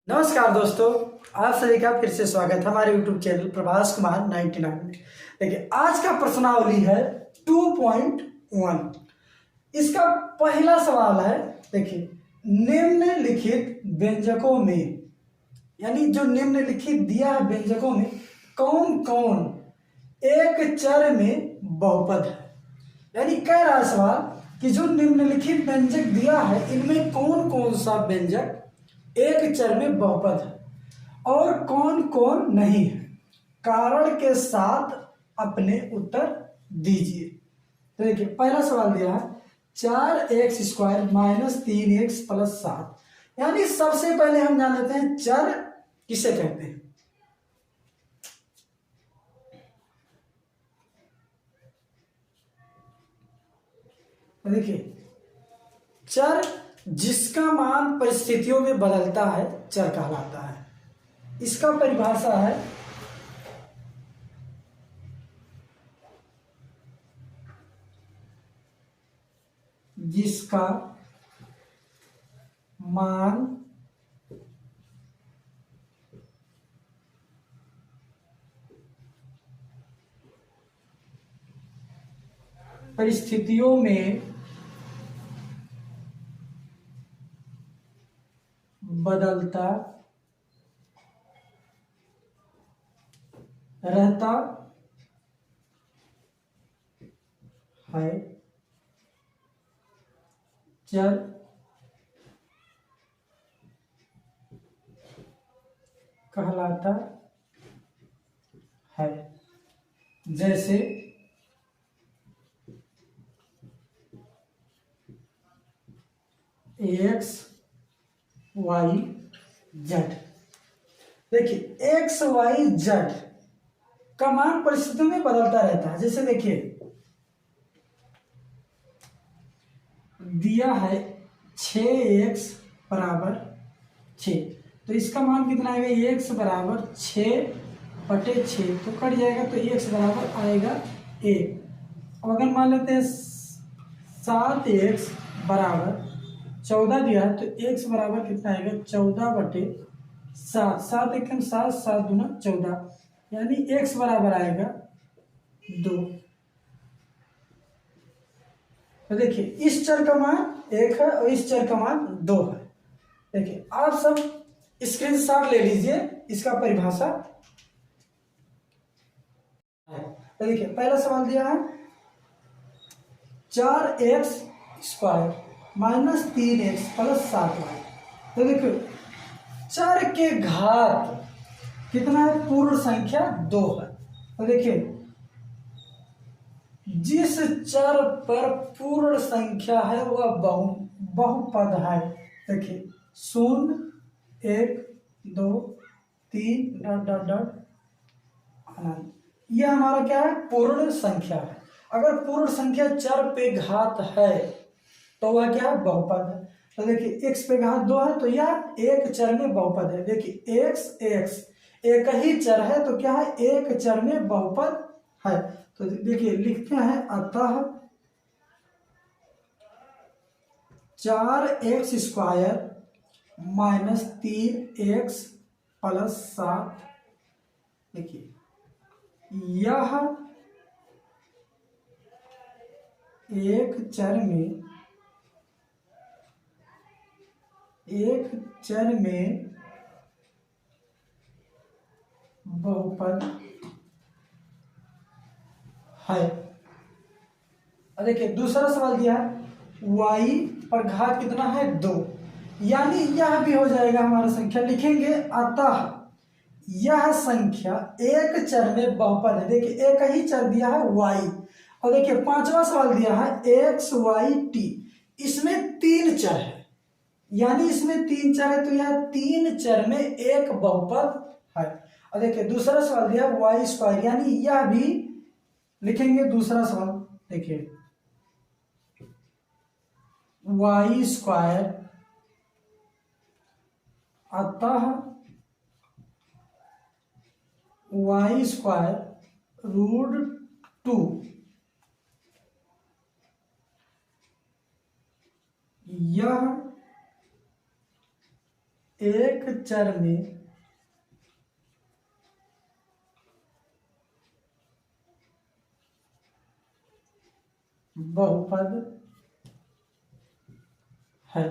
नमस्कार दोस्तों, आप सभी का फिर से स्वागत है हमारे YouTube चैनल प्रभास कुमार 99 में। देखिए, आज का प्रश्नावली है 2.1। इसका पहला सवाल है, देखिए, निम्नलिखित व्यंजकों में, यानी जो निम्नलिखित दिया है व्यंजकों में कौन कौन एक चर में बहुपद है। यानी कह रहा है सवाल कि जो निम्नलिखित व्यंजक दिया है इनमें कौन कौन सा व्यंजक एक चर में बहुपद है और कौन कौन नहीं है। कारण के साथ अपने उत्तर दीजिए। तो देखिए, पहला सवाल दिया है 4x² - 3x + 7। यानी सबसे पहले हम जान लेते हैं चर किसे कहते हैं। तो देखिए, चर जिसका मान परिस्थितियों में बदलता है चर कहलाता है। इसका परिभाषा है जिसका मान परिस्थितियों में बदलता रहता है चर कहलाता है। जैसे एक्स वाई जेड। देखिए, एक्स वाई जेड का मान परिस्थितियों में बदलता रहता है। जैसे देखिए, दिया है 6x = 6, तो इसका मान कितना आएगा, x = 6/6, तो कट जाएगा तो x बराबर आएगा 1। अब अगर मान लेते हैं 7x = 14 दिया है, तो x बराबर कितना आएगा 14/7। 7 एकम 7, 7 दूना 14, यानी x बराबर आएगा 2। तो देखिए, इस चर का मान 1 है और इस चर का मान 2 है। देखिए, आप सब स्क्रीनशॉट ले लीजिए इसका परिभाषा। तो देखिए, पहला सवाल दिया है 4x² - 3x + 7y। तो देखो, चर के घात कितना है, पूर्ण संख्या 2 है। तो देखिए, जिस चर पर पूर्ण संख्या है वह बहुपद है। देखिए, 0, 1, 2, 3 ... अनंत, यह हमारा क्या है, पूर्ण संख्या है। अगर पूर्ण संख्या चर पे घात है तो वह क्या है, बहुपद है। तो देखिए, x पे घात 2 है तो यह एक चर में बहुपद है। देखिए, x एक ही चर है तो क्या है, एक चर में बहुपद है। तो देखिए, लिखते हैं अतः 4x² - 3x + 7। देखिए, यह एक चर में बहुपद है। और देखिए, दूसरा सवाल दिया है y पर घात कितना है, 2, यानी यह भी हो जाएगा हमारा संख्या। लिखेंगे अतः यह संख्या एक चर में बहुपद है। देखिए, एक ही चर दिया है y। और देखिए, पांचवा सवाल दिया है x y t, इसमें 3 चर है, यानी इसमें 3 चर है तो यह 3 चर में एक बहुपद है। और देखिए, दूसरा सवाल दिया y², यानी यह भी लिखेंगे दूसरा सवाल। देखिए, y² अतः y² √2, यह एक चर में बहुपद है।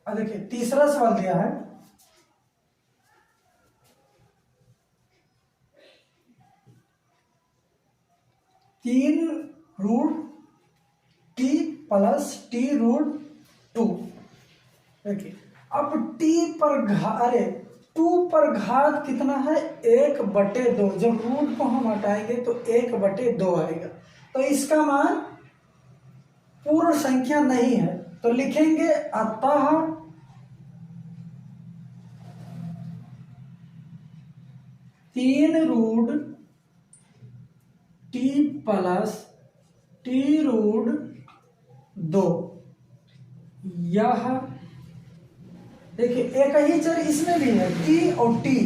अब देखिए तीसरा सवाल दिया है, तीन root t plus t root two. देखिए अब टी पर अरे टू पर घात कितना है, 1/2। जब रूट को हम हटाएंगे तो 1/2 आएगा, तो इसका मान पूर्ण संख्या नहीं है, तो लिखेंगे अतः तीन root t plus t root 2। यह देखिए एक ही चर इसमें भी है, टी और टी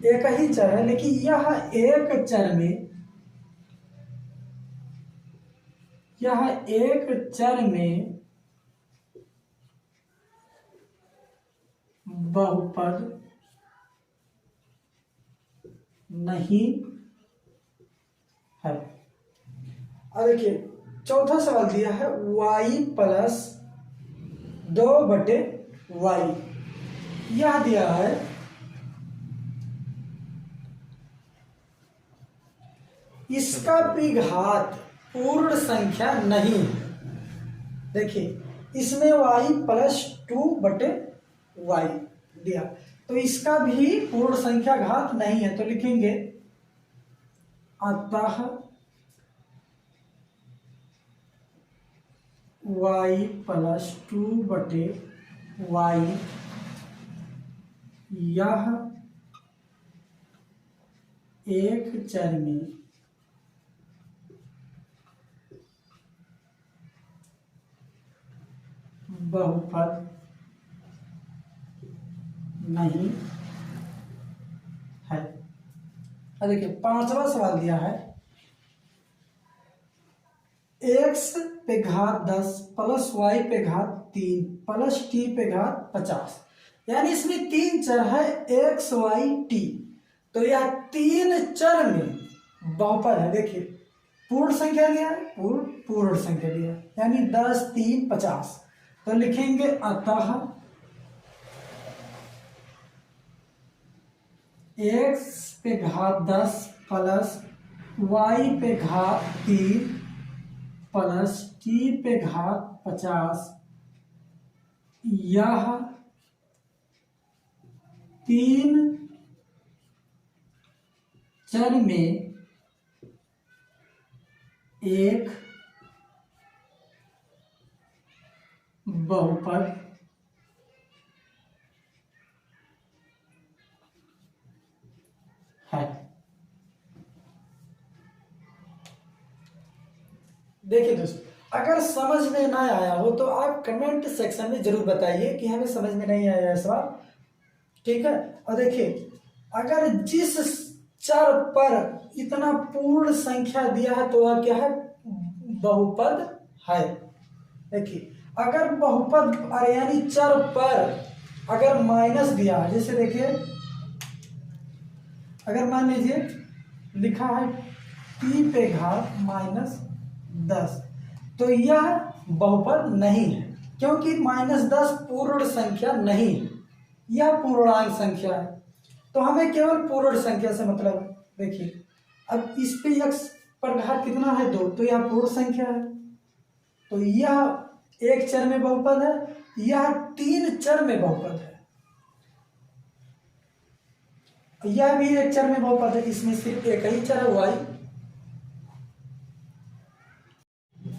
एक ही चर है, लेकिन यह एक चर में बहुपद नहीं है। अब देखिए चौथा सवाल दिया है y प्लस 2/y। यह दिया है इसका भी घात पूर्ण संख्या नहीं है। देखिए इसमें y प्लस 2/y दिया, तो इसका भी पूर्ण संख्या घात नहीं है, तो लिखेंगे अतः y प्लस 2/y यह एक चर में बहुपद नहीं है। अब देखिए पांचवा सवाल दिया है x पे घात 10 प्लस y पे घात 3 प्लस t पे घात 50। यानी इसमें तीन चर है x y t, तो यह तीन चर में बहुपद है। देखिए पूर्ण संख्या दिया है, पूर्ण संख्या दिया है, यानी 10 3 50, तो लिखेंगे अतः x पे घात 10 प्लस y पे घात 3 प्लस t पे घात 50 यह तीन चर में एक बहुपद है। देखिए दोस्तों, अगर समझ में ना आया हो तो आप कमेंट सेक्शन में जरूर बताइए कि हमें समझ में नहीं आया है सवाल, ठीक है। और देखिए अगर जिस चर पर इतना पूर्ण संख्या दिया है तो वह क्या है, बहुपद है। देखिए अगर बहुपद यानी चर पर अगर माइनस दिया है, जैसे देखिए अगर मान लीजिए लिखा है t पे घात -10, तो यह बहुपद नहीं है, क्योंकि -10 पूर्ण संख्या नहीं है, यह पूर्णांक संख्या है। तो हमें केवल पूर्ण संख्या से मतलब है। देखिए अब इस पे x पर घात कितना है 2, तो यह पूर्ण संख्या है, तो यह एक चर में बहुपद है, यह तीन चर में बहुपद है, यह भी एक चर में बहुपद है, इसमें सिर्फ एक ही चर है y।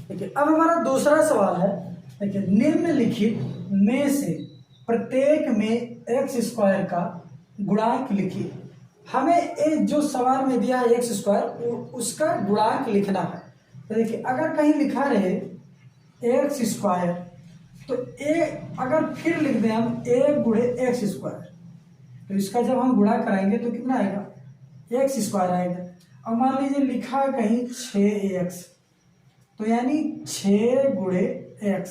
देखिए अब हमारा दूसरा सवाल है, देखिए निम्नलिखित में से प्रत्येक में x² का गुणांक लिखिए। हमें जो सवाल में दिया है x² उसका गुणांक लिखना है। तो देखिए अगर कहीं लिखा रहे x², तो अगर फिर लिख दें हम a गुणे x², तो इसका जब हम गुणा कराएंगे तो कितना आएगा, x² आएगा। अब मान लीजिए लिखा है कहीं 6x, तो यानी 6 गुणे x,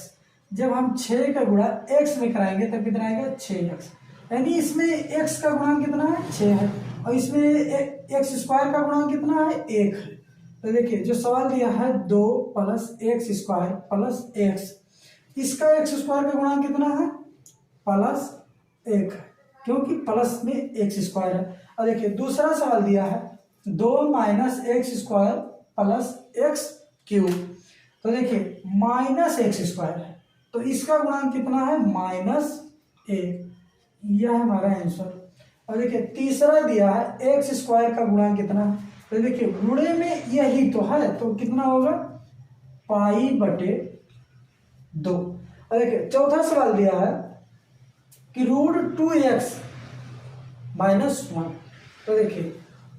जब हम 6 का गुणा x में कराएंगे तो कितना आएगा 6x। यानी इसमें x का गुणांक कितना है 6 है, और इसमें x स्क्वायर का गुणांक कितना है 1 है। तो देखिए जो सवाल दिया है 2 plus x square plus x, इसका एक्स स्क्वायर का गुणांक कितना है प्लस 1 है, क्योंकि प्लस में एक्स स्क्वायर है। और देखिए दूसरा सवाल दिया है 2 minus x square plus x cube, तो देखिए माइनस एक्स स्क्वायर है, तो इसका गुणांक कितना है -1, यह है हमारा आंसर। और देखिए तीसरा दिया है एक्स स्क्वायर का गुणांक कितना है, तो देखिए गुणे में यही तो है, तो कितना होगा π/2। और देखिए चौथा सवाल दिया है कि √2x -1, तो देखिए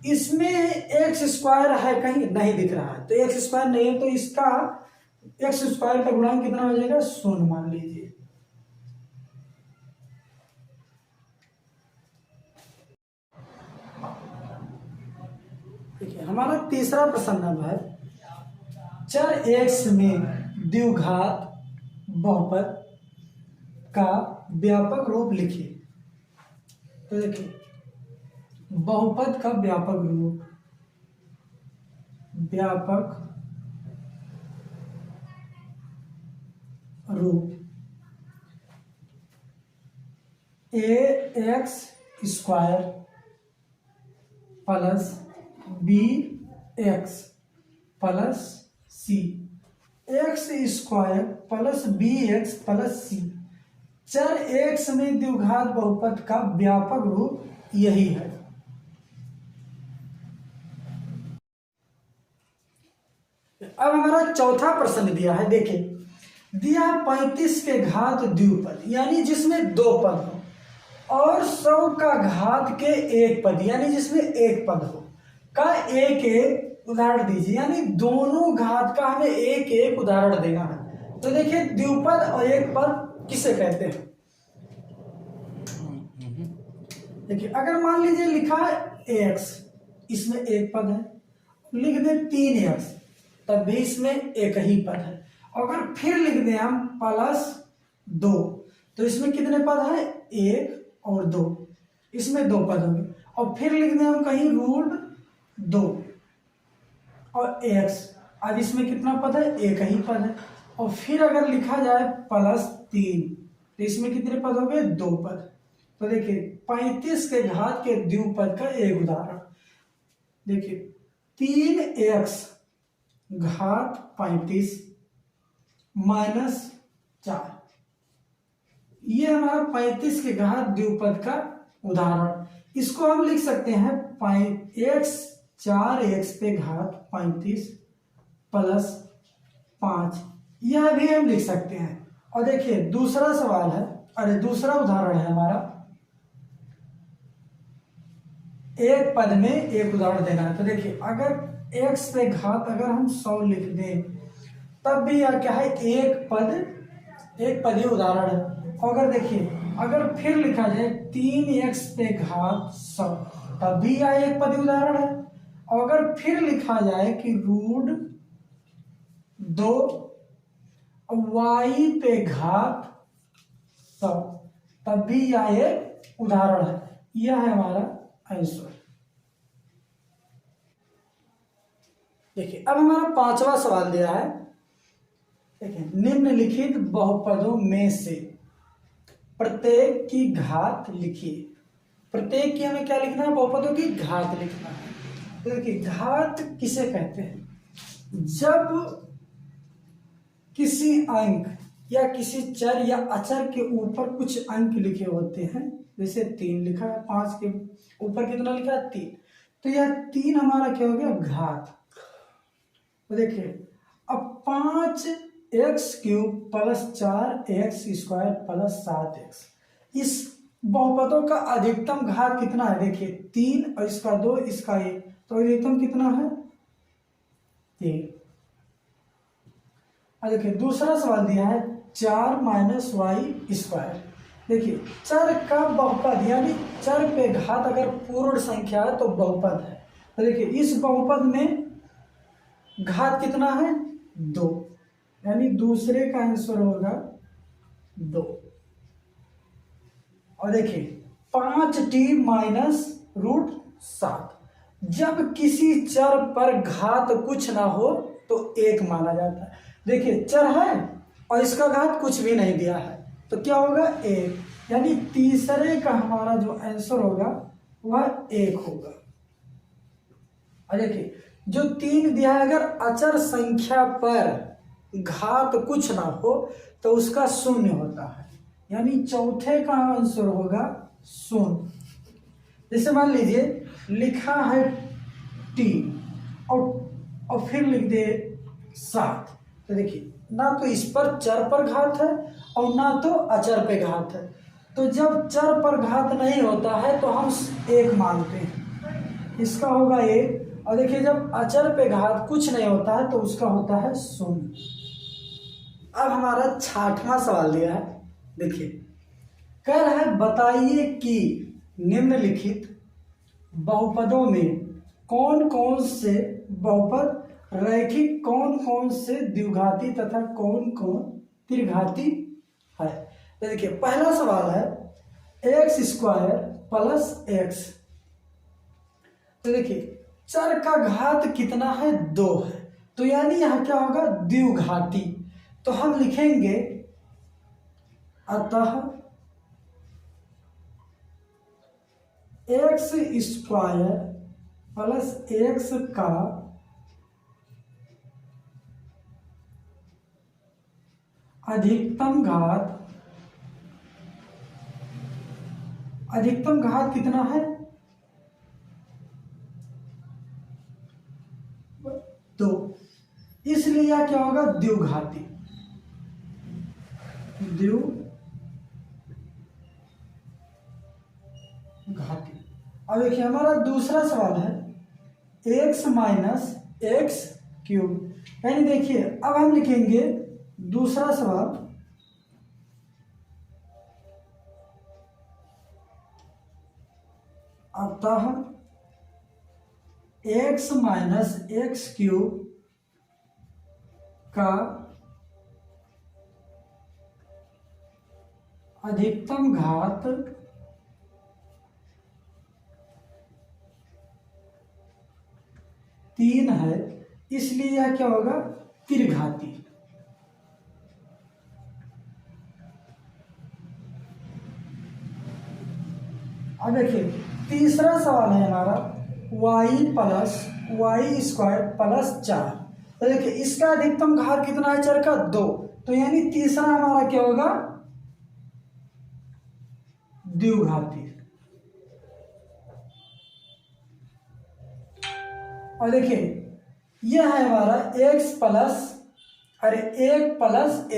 इसमें एक्स स्क्वायर है कहीं नहीं दिख रहा है, तो एक्स स्क्वायर नहीं है, तो इसका एक्स स्क्वायर का गुणांक कितना हो जाएगा 0 मान लीजिए। ठीक है, हमारा तीसरा प्रश्न है चर x में द्विघात बहुपद का व्यापक रूप लिखिए। तो देखिए बहुपद का व्यापक रूप ax square plus bx plus c, x square plus bx plus c, चर x में द्विघात बहुपद का व्यापक रूप यही है। अब हमारा चौथा प्रश्न दिया है, देखिए दिया 35 के घात द्विपद यानी जिसमें 2 पद हो और 100 का घात के 1 पद यानी जिसमें 1 पद हो का एक उदाहरण दीजिए, यानी दोनों घात का हमें एक उदाहरण देना है। तो देखिए द्विपद और एक पद किसे कहते हैं। देखिए अगर मान लीजिए लिखा है x, इसमें 1 पद है, लिख दें 3x, तब भी इसमें एक ही पद है। अगर फिर लिख दें हम +2, तो इसमें कितने पद है 1 और 2, इसमें 2 पद होंगे। और फिर लिख दें हम कहीं √2 और x, अब इसमें कितना पद है एक ही पद है। और फिर अगर लिखा जाए +3, तो इसमें कितने पद हो गए 2 पद। तो देखिए 35 के घात के द्विपद का एक उदाहरण, देखिए 3x घात 35 -4, ये हमारा 35 के घात द्विपद का उदाहरण। इसको हम लिख सकते हैं x 4x पे घात 35 + 5, यह भी हम लिख सकते हैं। और देखिए दूसरा सवाल है, दूसरा उदाहरण है हमारा, एक पद में एक उदाहरण देना है। तो देखिए अगर x पे घात अगर हम 100 लिख दें, तब भी यह क्या है एक पद ही उदाहरण है। अगर देखिए अगर फिर लिखा जाए 3x पे घात 100, तब भी यह एक पद ही उदाहरण है। अगर फिर लिखा जाए कि √2 y पे घात 100, तब भी यह एक उदाहरण है। यह है हमारा आंसर। देखिए अब हमारा 5वां सवाल दिया है, देखिए निम्नलिखित बहुपदों में से प्रत्येक की घात लिखिए। प्रत्येक की हमें क्या लिखना है, बहुपदों की घात लिखना है। तो देखिए घात किसे कहते हैं, जब किसी अंक या किसी चर या अचर के ऊपर कुछ अंक लिखे होते हैं, जैसे 3 लिखा है, 5 के ऊपर कितना लिखा है 3, तो यह 3 हमारा क्या हो गया घात। तो देखिए अब 5x³ + 4x² + 7x, इस बहुपदों का अधिकतम घात कितना है, देखिए 3 और इसका 2 इसका 1, तो अधिकतम कितना है 3। और देखिए दूसरा सवाल दिया है 4 - y²। देखिए चर का बहुपद यानी चर पे घात अगर पूर्ण संख्या है तो बहुपद है। तो देखिए इस बहुपद में घात कितना है 2, यानी दूसरे का आंसर होगा 2। और देखिए 5t-√7। जब किसी चर पर घात कुछ ना हो तो 1 माना जाता है। देखिए चर है और इसका घात कुछ भी नहीं दिया है तो क्या होगा 1, यानी तीसरे का हमारा जो आंसर होगा वह 1 होगा। और देखिए जो 3 दिया है, अगर अचर संख्या पर घात कुछ ना हो तो उसका 0 होता है, यानी चौथे का आंसर होगा 0। जैसे मान लीजिए लिखा है t और फिर लिख दे 7, तो देखिए ना तो इस पर चर पर घात है और ना तो अचर पे घात है। तो जब चर पर घात नहीं होता है तो हम 1 मानते हैं, इसका होगा 1। और देखिए जब अचर पे घात कुछ नहीं होता है तो उसका होता है 0। अब हमारा 6वां सवाल दिया है। देखिए कह रहा है बताइए कि निम्नलिखित बहुपदों में कौन कौन से बहुपद रैखिक, कौन कौन से द्विघाती तथा कौन कौन त्रिघाती है। तो देखिए पहला सवाल है x² + x। तो देखिए चर का घात कितना है 2 है, तो यानी यह क्या होगा द्विघाती। तो हम लिखेंगे अतः x² + x का अधिकतम घात कितना है 2, इसलिए यह क्या होगा द्विघाती। अब देखिए हमारा दूसरा सवाल है x - x³। यानी देखिए अब हम लिखेंगे दूसरा सवाल अतः x - x³ का अधिकतम घात 3 है, इसलिए यह क्या होगा त्रिघाती। अब देखिए तीसरा सवाल है हमारा y + y² + 4। तो देखिए इसका अधिकतम घात कितना है चर का 2, तो यानी तीसरा हमारा क्या होगा द्विघाती। और देखिए यह है हमारा 1 +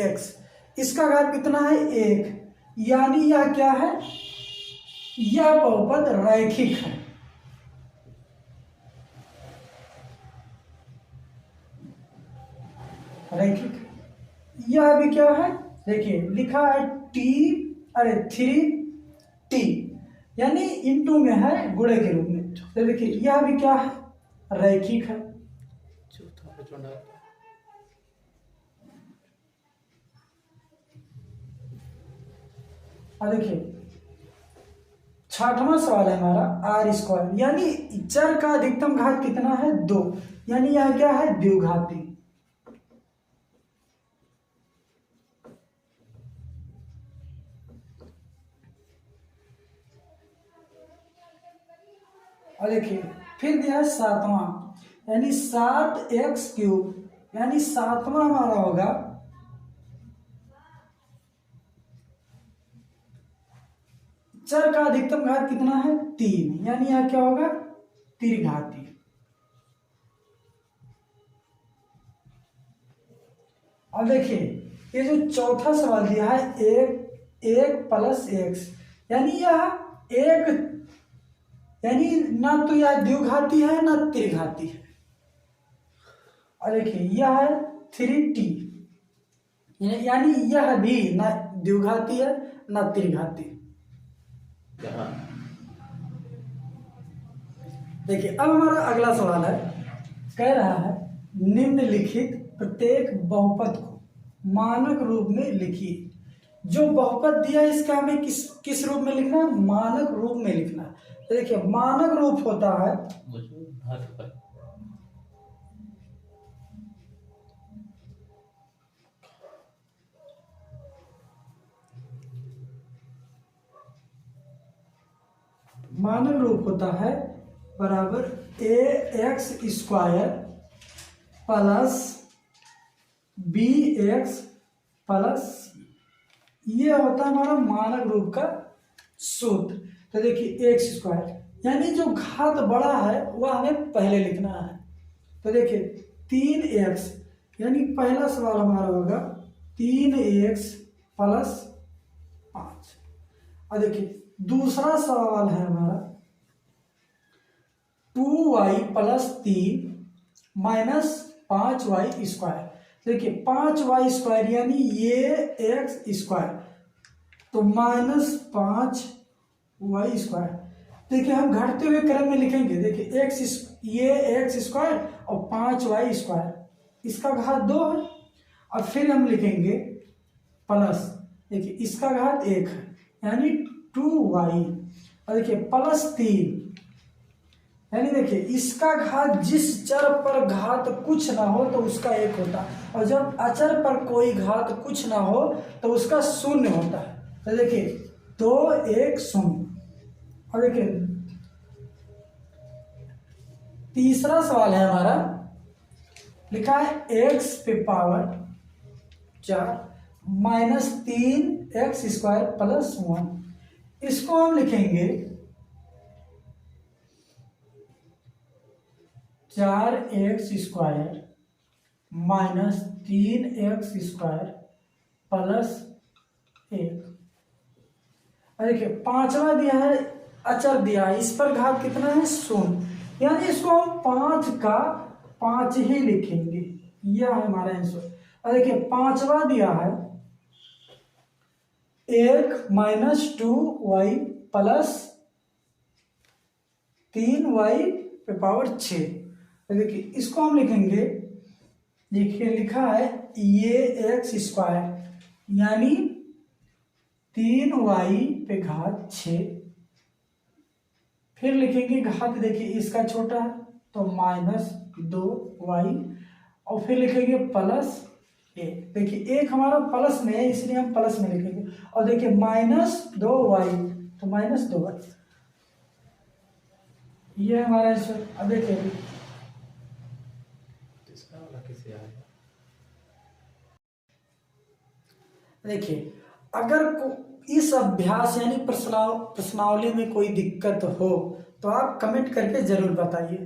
x, इसका घात कितना है 1, यानी यह क्या है, यह बहुपद रैखिक है। रैखिक यह भी क्या है, देखिए लिखा है 3t, यानी इंटू में है गुणे के रूप में। तो देखिए यह भी क्या है रैखिक है। और देखिए 6वां सवाल है हमारा r², यानी चर का अधिकतम घात कितना है 2, यानी यह क्या है द्विघाती। और देखिए फिर दिया है 7वां, यानी 7x³, यानी 7वां हमारा होगा चर का अधिकतम घात कितना है 3, यानी यह क्या होगा त्रिघाती। अब देखिए ये जो चौथा सवाल दिया है 1 + x, यानी यह 1, यानी ना तो यह द्विघाती है ना त्रिघाती है। और देखिए यह है 3t, यानी यह भी ना द्विघाती है ना त्रिघाती। देखिए अब हमारा अगला सवाल है, कह रहा है निम्नलिखित प्रत्येक बहुपद को मानक रूप में लिखिए। जो बहुपद दिया है इसका हमें किस किस रूप में लिखना है, मानक रूप में लिखना है। तो देखिए मानक रूप होता है मानक रूप होता है बराबर a x square plus b x plus, ये होता है हमारा मानक रूप का सूत्र। तो देखिए एक्स स्क्वायर यानी जो घात बड़ा है वह हमें पहले लिखना है। तो देखिए 3x यानी पहला सवाल हमारा होगा 3x प्लस 5। और देखिए दूसरा सवाल है हमारा 2y plus 3 minus 5y square. देखिए 5y स्क्वायर यानी ये एक्स स्क्वायर, तो माइनस 5y स्क्वायर। देखिए हम घटते हुए क्रम में लिखेंगे। देखिए ये एक्स स्क्वायर और 5y स्क्वायर, इसका घात 2 है। और फिर हम लिखेंगे प्लस, देखिए इसका घात 1 है यानी 2y। और देखिए प्लस 3 यानी देखिए इसका घात, जिस चर पर घात कुछ ना हो तो उसका 1 होता है, और जब अचर पर कोई घात कुछ ना हो तो उसका 0 होता है। तो देखिए 2 1 0। और देखिए तीसरा सवाल है हमारा, लिखा है x पे power 4 minus 3x square plus 1। इसको हम लिखेंगे 4x square minus 3x square plus 1। देखिए पांचवा दिया है, अचर दिया है, इस पर घात कितना है 0, यानी इसको हम 5 का 5 ही लिखेंगे। यह है हमारा आंसर। और देखिए पांचवा दिया है 1 माइनस 2y प्लस 3y पे पावर 6। देखिए इसको हम लिखेंगे, देखिए लिखा है ये एक्स स्क्वायर यानी 3y पे घात 6। फिर लिखेंगे घात, देखिए इसका छोटा है तो माइनस 2y, और फिर लिखेंगे प्लस 1। देखिए एक हमारा प्लस में है इसलिए हम प्लस में लिखेंगे। और देखिए माइनस 2y तो माइनस 2y, ये हमारा आंसर। अब देखिए देखिए अगर इस अभ्यास यानी प्रश्नावली में कोई दिक्कत हो तो आप कमेंट करके जरूर बताइए।